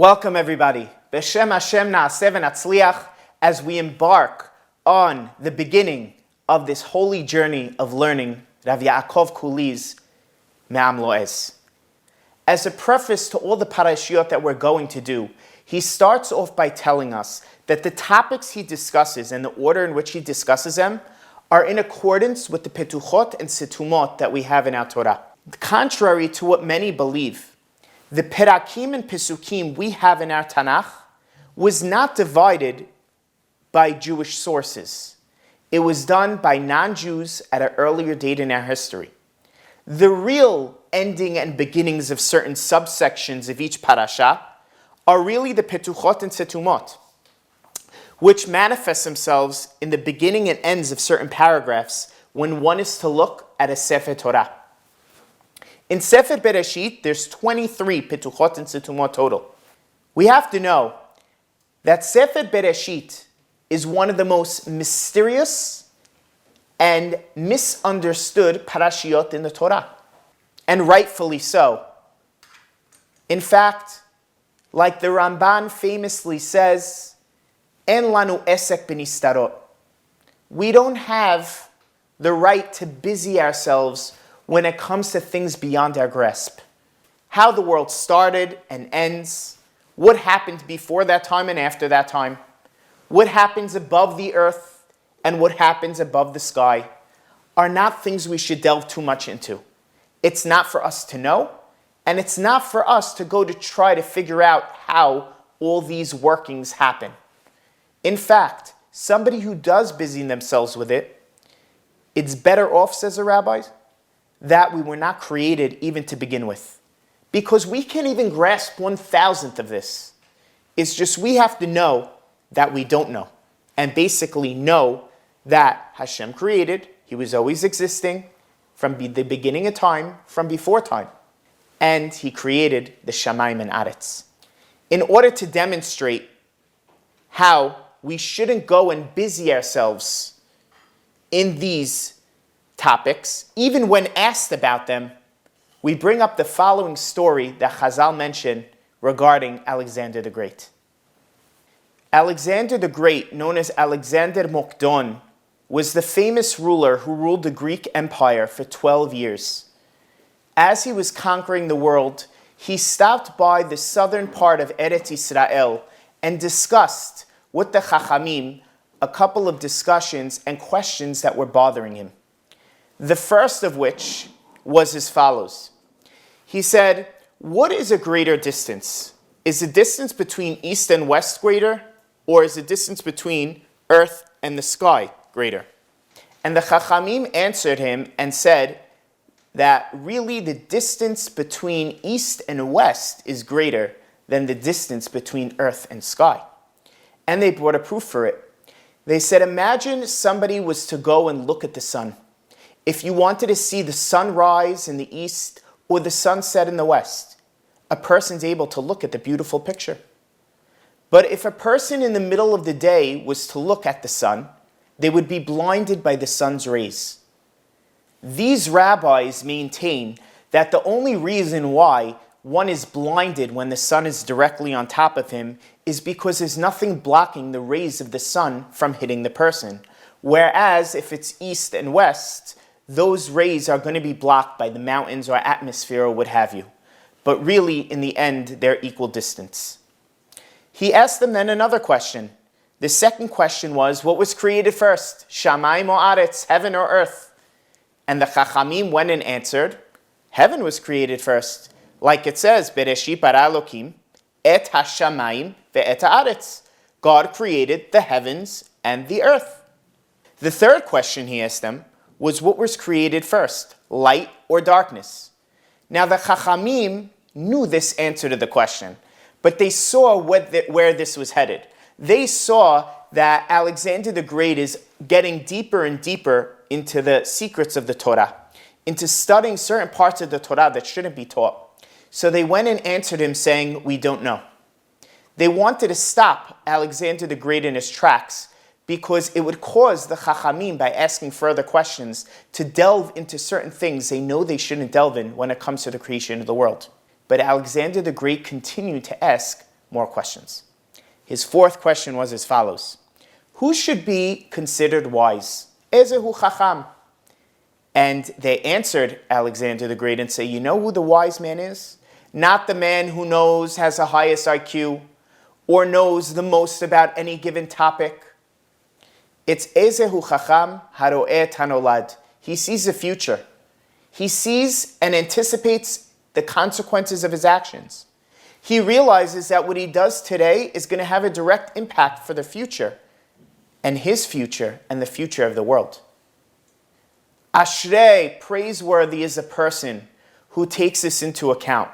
Welcome everybody. B'Shem Hashem na'aseh v'natzliach as we embark on the beginning of this holy journey of learning Rabbi Yaakov Culi's Meam Loez. As a preface to all the parashiyot that we're going to do, he starts off by telling us that the topics he discusses and the order in which he discusses them are in accordance with the petuchot and situmot that we have in our Torah. Contrary to what many believe, the perakim and pesukim we have in our Tanakh was not divided by Jewish sources. It was done by non-Jews at an earlier date in our history. The real ending and beginnings of certain subsections of each parasha are really the petuchot and situmot, which manifest themselves in the beginning and ends of certain paragraphs when one is to look at a Sefer Torah. In Sefer Bereshit, there's 23 petuchot and situmot total. We have to know that Sefer Bereshit is one of the most mysterious and misunderstood parashiyot in the Torah, and rightfully so. In fact, like the Ramban famously says, En lanu esek b'nistarot. We don't have the right to busy ourselves when it comes to things beyond our grasp. How the world started and ends, what happened before that time and after that time, what happens above the earth and what happens above the sky are not things we should delve too much into. It's not for us to know, and it's not for us to go to try to figure out how all these workings happen. In fact, somebody who does busy themselves with it, it's better off, says the rabbis, that we were not created even to begin with. Because we can't even grasp 1,000th of this. It's just we have to know that we don't know. And basically know that Hashem created, He was always existing from the beginning of time, from before time. And He created the Shamayim and Aretz. In order to demonstrate how we shouldn't go and busy ourselves in these topics, even when asked about them, we bring up the following story that Chazal mentioned regarding Alexander the Great. Alexander the Great, known as Alexander Mokdon, was the famous ruler who ruled the Greek Empire for 12 years. As he was conquering the world, he stopped by the southern part of Eretz Israel and discussed with the Chachamim a couple of discussions and questions that were bothering him. The first of which was as follows. He said, what is a greater distance? Is the distance between east and west greater, or is the distance between earth and the sky greater? And the Chachamim answered him and said that really the distance between east and west is greater than the distance between earth and sky. And they brought a proof for it. They said, imagine somebody was to go and look at the sun. If you wanted to see the sunrise in the east or the sunset in the west, a person's able to look at the beautiful picture. But if a person in the middle of the day was to look at the sun, they would be blinded by the sun's rays. These rabbis maintain that the only reason why one is blinded when the sun is directly on top of him is because there's nothing blocking the rays of the sun from hitting the person. Whereas if it's east and west, those rays are going to be blocked by the mountains or atmosphere or what have you. But really, in the end, they're equal distance. He asked them then another question. The second question was, what was created first? Shamayim or Aretz, heaven or earth? And the Chachamim went and answered, heaven was created first. Like it says, Bereshit bara Elokim et hashamayim ve'et haaretz. God created the heavens and the earth. The third question he asked them was what was created first, light or darkness? Now the Chachamim knew this answer to the question, but they saw where this was headed. They saw that Alexander the Great is getting deeper and deeper into the secrets of the Torah, into studying certain parts of the Torah that shouldn't be taught. So they went and answered him saying, we don't know. They wanted to stop Alexander the Great in his tracks because it would cause the Chachamim, by asking further questions, to delve into certain things they know they shouldn't delve in when it comes to the creation of the world. But Alexander the Great continued to ask more questions. His fourth question was as follows. Who should be considered wise? Ezehu chacham. And they answered Alexander the Great and say, you know who the wise man is? Not the man who knows, has the highest IQ, or knows the most about any given topic. It's Ezehu chacham haro'eh tanolad. He sees the future. He sees and anticipates the consequences of his actions. He realizes that what he does today is going to have a direct impact for the future, and his future and the future of the world. Ashrei, praiseworthy is a person who takes this into account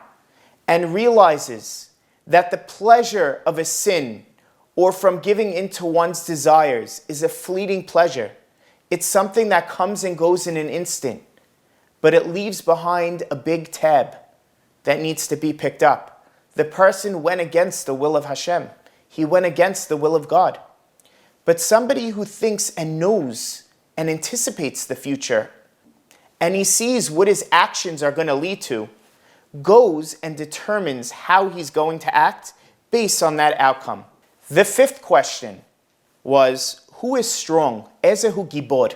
and realizes that the pleasure of a sin or from giving into one's desires is a fleeting pleasure. It's something that comes and goes in an instant, but it leaves behind a big tab that needs to be picked up. The person went against the will of Hashem. He went against the will of God. But somebody who thinks and knows and anticipates the future, and he sees what his actions are going to lead to, goes and determines how he's going to act based on that outcome. The fifth question was, who is strong? Ezehu gibor.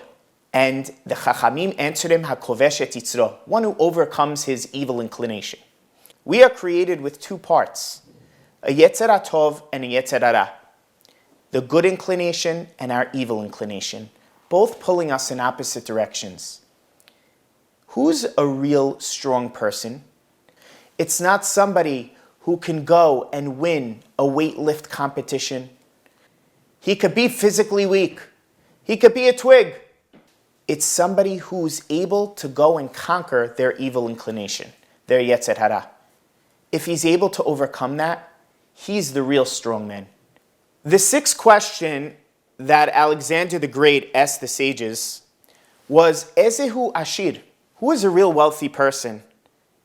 And the Chachamim answered him, Hakovesh et yitzro, one who overcomes his evil inclination. We are created with two parts, a yetzer hatov and a yetzer hara. The good inclination and our evil inclination, both pulling us in opposite directions. Who's a real strong person? It's not somebody who can go and win a weightlift competition. He could be physically weak. He could be a twig. It's somebody who's able to go and conquer their evil inclination, their yetzer hara. If he's able to overcome that, he's the real strong man. The sixth question that Alexander the Great asked the sages was, Ezehu ashir? Who is a real wealthy person?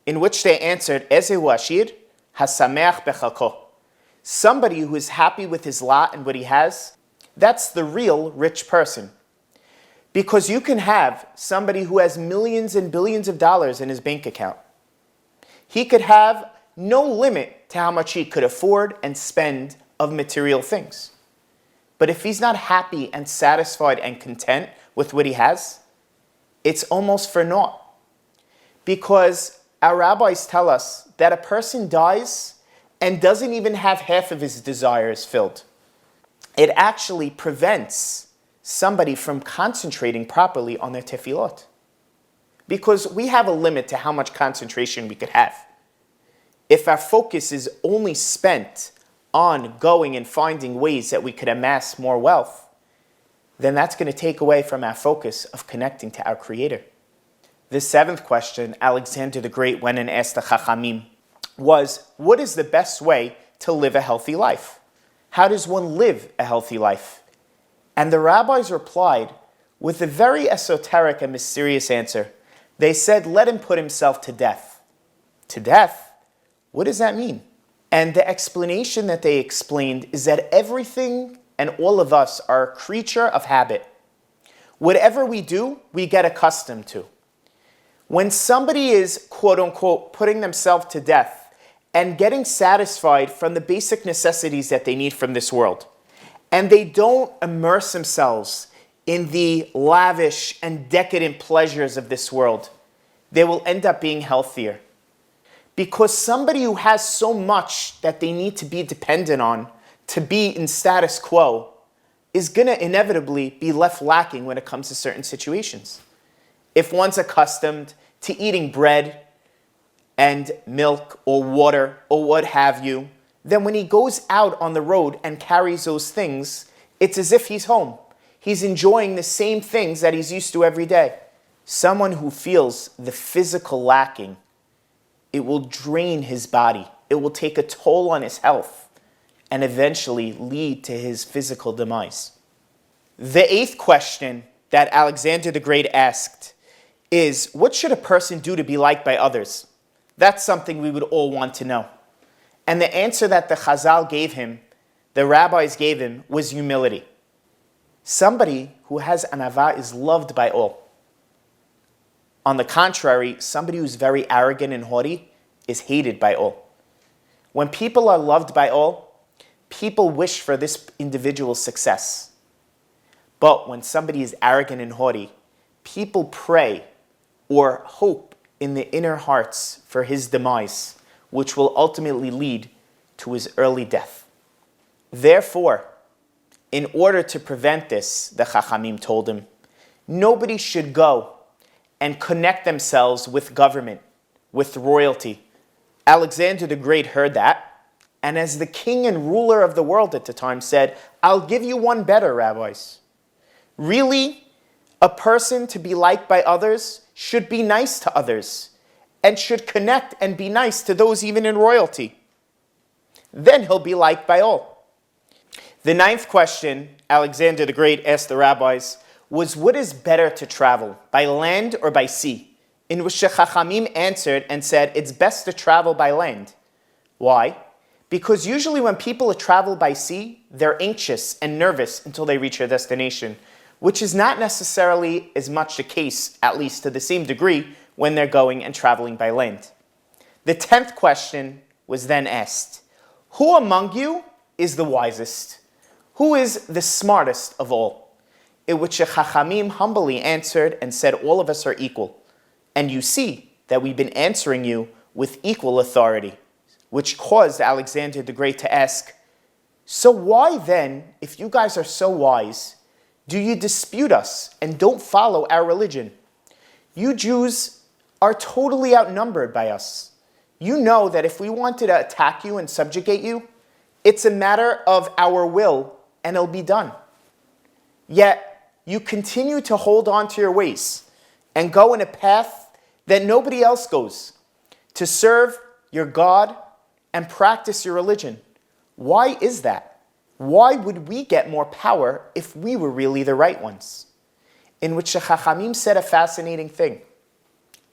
In which they answered, Ezehu ashir? Hasameach bechalko. Somebody who is happy with his lot and what he has, that's the real rich person. Because you can have somebody who has millions and billions of dollars in his bank account. He could have no limit to how much he could afford and spend of material things. But if he's not happy and satisfied and content with what he has, it's almost for naught. Because our rabbis tell us that a person dies and doesn't even have half of his desires filled. It actually prevents somebody from concentrating properly on their tefillot. Because we have a limit to how much concentration we could have. If our focus is only spent on going and finding ways that we could amass more wealth, then that's going to take away from our focus of connecting to our Creator. The seventh question Alexander the Great went and asked the Chachamim was, what is the best way to live a healthy life? How does one live a healthy life? And the rabbis replied with a very esoteric and mysterious answer. They said, let him put himself to death. To death? What does that mean? And the explanation that they explained is that everything and all of us are a creature of habit. Whatever we do, we get accustomed to. When somebody is, quote unquote, putting themselves to death and getting satisfied from the basic necessities that they need from this world, and they don't immerse themselves in the lavish and decadent pleasures of this world, they will end up being healthier. Because somebody who has so much that they need to be dependent on to be in status quo is going to inevitably be left lacking when it comes to certain situations. If one's accustomed to eating bread and milk or water or what have you, then when he goes out on the road and carries those things, it's as if he's home. He's enjoying the same things that he's used to every day. Someone who feels the physical lacking, it will drain his body. It will take a toll on his health and eventually lead to his physical demise. The eighth question that Alexander the Great asked is, what should a person do to be liked by others? That's something we would all want to know. And the answer that the Chazal gave him, the rabbis gave him, was humility. Somebody who has anava is loved by all. On the contrary, somebody who's very arrogant and haughty is hated by all. When people are loved by all, people wish for this individual's success. But when somebody is arrogant and haughty, people pray or hope in the inner hearts for his demise, which will ultimately lead to his early death. Therefore, in order to prevent this, the Chachamim told him, nobody should go and connect themselves with government, with royalty. Alexander the Great heard that, and as the king and ruler of the world at the time said, I'll give you one better, rabbis. Really, a person to be liked by others should be nice to others and should connect and be nice to those even in royalty. Then he'll be liked by all. The ninth question Alexander the Great asked the rabbis was, what is better to travel, by land or by sea? In which the Chachamim answered and said, it's best to travel by land. Why? Because usually when people travel by sea, they're anxious and nervous until they reach their destination, which is not necessarily as much the case, at least to the same degree, when they're going and traveling by land. The 10th question was then asked, who among you is the wisest? Who is the smartest of all? In which the Chachamim humbly answered and said, all of us are equal. And you see that we've been answering you with equal authority, which caused Alexander the Great to ask, so why then, if you guys are so wise, do you dispute us and don't follow our religion? You Jews are totally outnumbered by us. You know that if we wanted to attack you and subjugate you, it's a matter of our will and it'll be done. Yet you continue to hold on to your ways and go in a path that nobody else goes, to serve your God and practice your religion. Why is that? Why would we get more power if we were really the right ones? In which the Chachamim said a fascinating thing.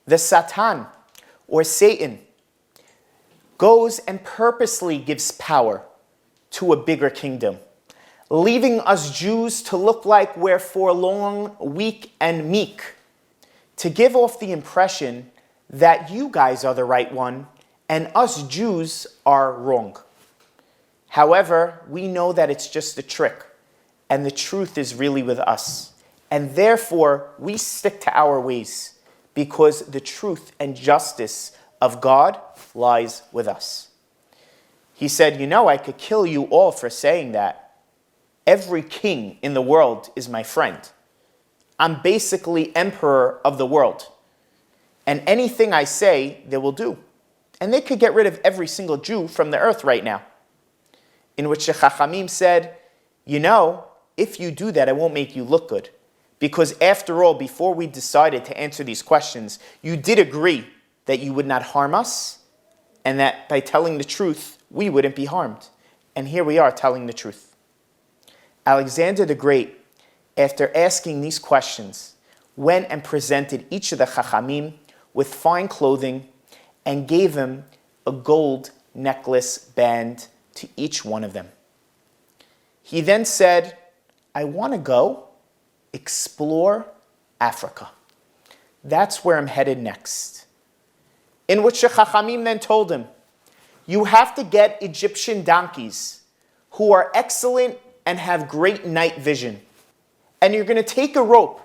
The Satan, or Satan, goes and purposely gives power to a bigger kingdom, leaving us Jews to look like we're forlorn, weak, and meek, to give off the impression that you guys are the right one and us Jews are wrong. However, we know that it's just a trick, and the truth is really with us. And therefore, we stick to our ways, because the truth and justice of God lies with us. He said, you know, I could kill you all for saying that. Every king in the world is my friend. I'm basically emperor of the world. And anything I say, they will do. And they could get rid of every single Jew from the earth right now. In which the Chachamim said, you know, if you do that, it won't make you look good. Because after all, before we decided to answer these questions, you did agree that you would not harm us, and that by telling the truth, we wouldn't be harmed. And here we are telling the truth. Alexander the Great, after asking these questions, went and presented each of the Chachamim with fine clothing and gave him a gold necklace band to each one of them. He then said, I want to go explore Africa. That's where I'm headed next. In which the Chachamim then told him, you have to get Egyptian donkeys who are excellent and have great night vision. And you're going to take a rope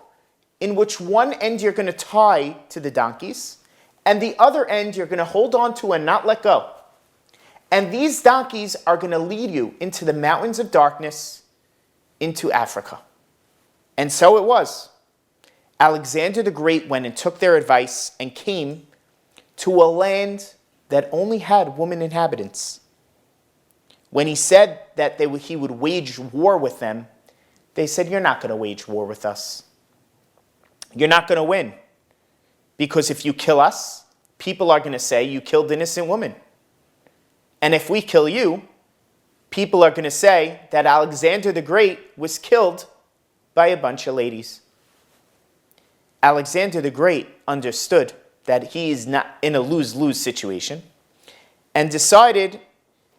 in which one end you're going to tie to the donkeys, and the other end you're going to hold on to and not let go. And these donkeys are going to lead you into the mountains of darkness, into Africa. And so it was. Alexander the Great went and took their advice and came to a land that only had women inhabitants. When he said that he would wage war with them, they said, you're not going to wage war with us. You're not going to win. Because if you kill us, people are going to say you killed innocent women. And if we kill you, people are going to say that Alexander the Great was killed by a bunch of ladies. Alexander the Great understood that he is not in a lose-lose situation and decided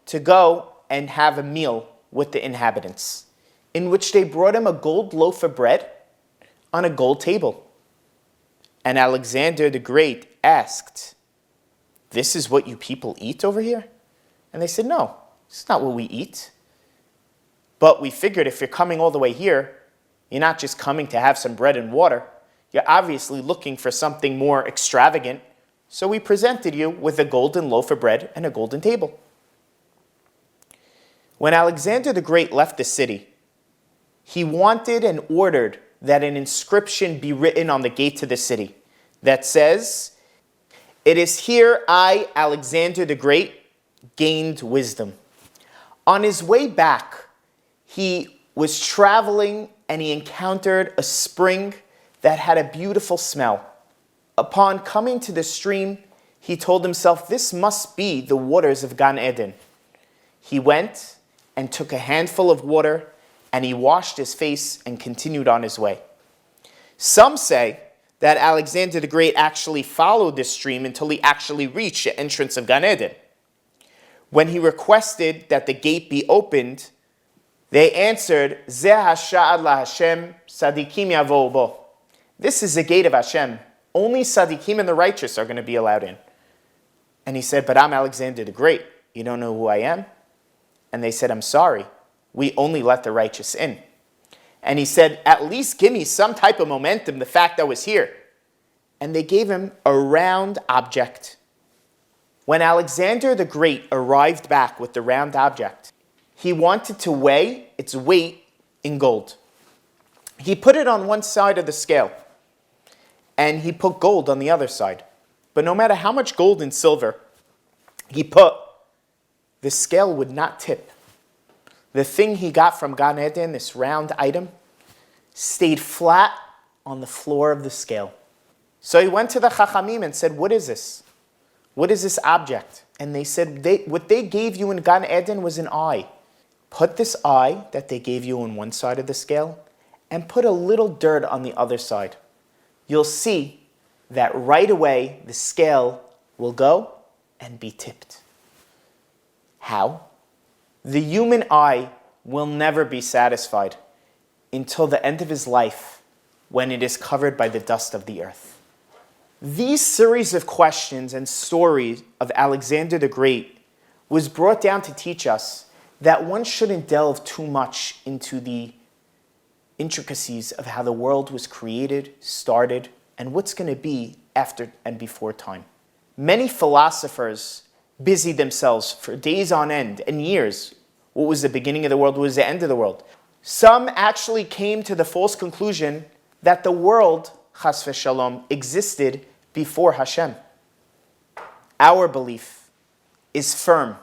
to go and have a meal with the inhabitants, in which they brought him a gold loaf of bread on a gold table. And Alexander the Great asked, this is what you people eat over here? And they said, no, it's not what we eat. But we figured if you're coming all the way here, you're not just coming to have some bread and water. You're obviously looking for something more extravagant. So we presented you with a golden loaf of bread and a golden table. When Alexander the Great left the city, he wanted and ordered that an inscription be written on the gate to the city that says, "It is here I, Alexander the Great, gained wisdom." On his way back, he was traveling and he encountered a spring that had a beautiful smell. Upon coming to the stream, he told himself, this must be the waters of Gan Eden. He went and took a handful of water and he washed his face and continued on his way. Some say that Alexander the Great actually followed this stream until he actually reached the entrance of Gan Eden. When he requested that the gate be opened, they answered, Zeh hasha'ad la Hashem, sadikim yavou bo. This is the gate of Hashem. Only sadikim and the righteous are going to be allowed in. And he said, but I'm Alexander the Great. You don't know who I am? And they said, I'm sorry. We only let the righteous in. And he said, at least give me some type of momentum, the fact I was here. And they gave him a round object. When Alexander the Great arrived back with the round object, he wanted to weigh its weight in gold. He put it on one side of the scale, and he put gold on the other side. But no matter how much gold and silver he put, the scale would not tip. The thing he got from Gan Eden, this round item, stayed flat on the floor of the scale. So he went to the Chachamim and said, what is this? What is this object? And they said, what they gave you in Gan Eden was an eye. Put this eye that they gave you on one side of the scale and put a little dirt on the other side. You'll see that right away the scale will go and be tipped. How? The human eye will never be satisfied until the end of his life when it is covered by the dust of the earth. These series of questions and stories of Alexander the Great was brought down to teach us that one shouldn't delve too much into the intricacies of how the world was created, started, and what's going to be after and before time. Many philosophers busied themselves for days on end and years. What was the beginning of the world? What was the end of the world? Some actually came to the false conclusion that the world, chas v'shalom, existed before Hashem. Our belief is firm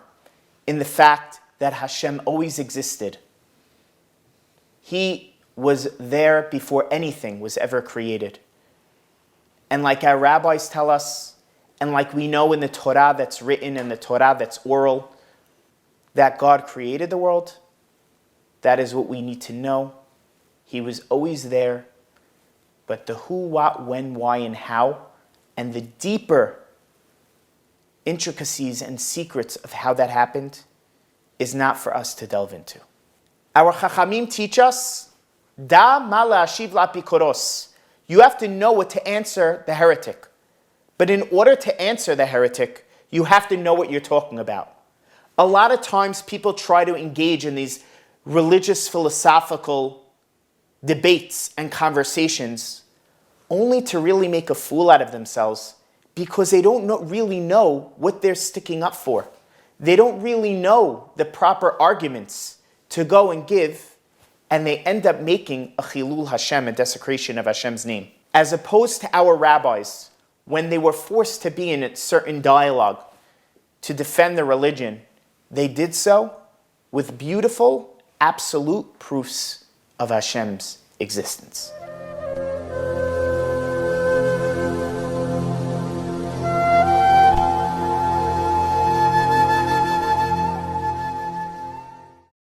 in the fact that Hashem always existed. He was there before anything was ever created. And like our rabbis tell us, and like we know in the Torah that's written and the Torah that's oral, that God created the world, that is what we need to know. He was always there, but the who, what, when, why, and how, and the deeper intricacies and secrets of how that happened is not for us to delve into. Our Chachamim teach us, Da ma la'ashiv la'apikoros. You have to know what to answer the heretic. But in order to answer the heretic, you have to know what you're talking about. A lot of times people try to engage in these religious philosophical debates and conversations only to really make a fool out of themselves because they don't really know what they're sticking up for. They don't really know the proper arguments to go and give, and they end up making a chilul Hashem, a desecration of Hashem's name. As opposed to our rabbis, when they were forced to be in a certain dialogue to defend their religion, they did so with beautiful, absolute proofs of Hashem's existence.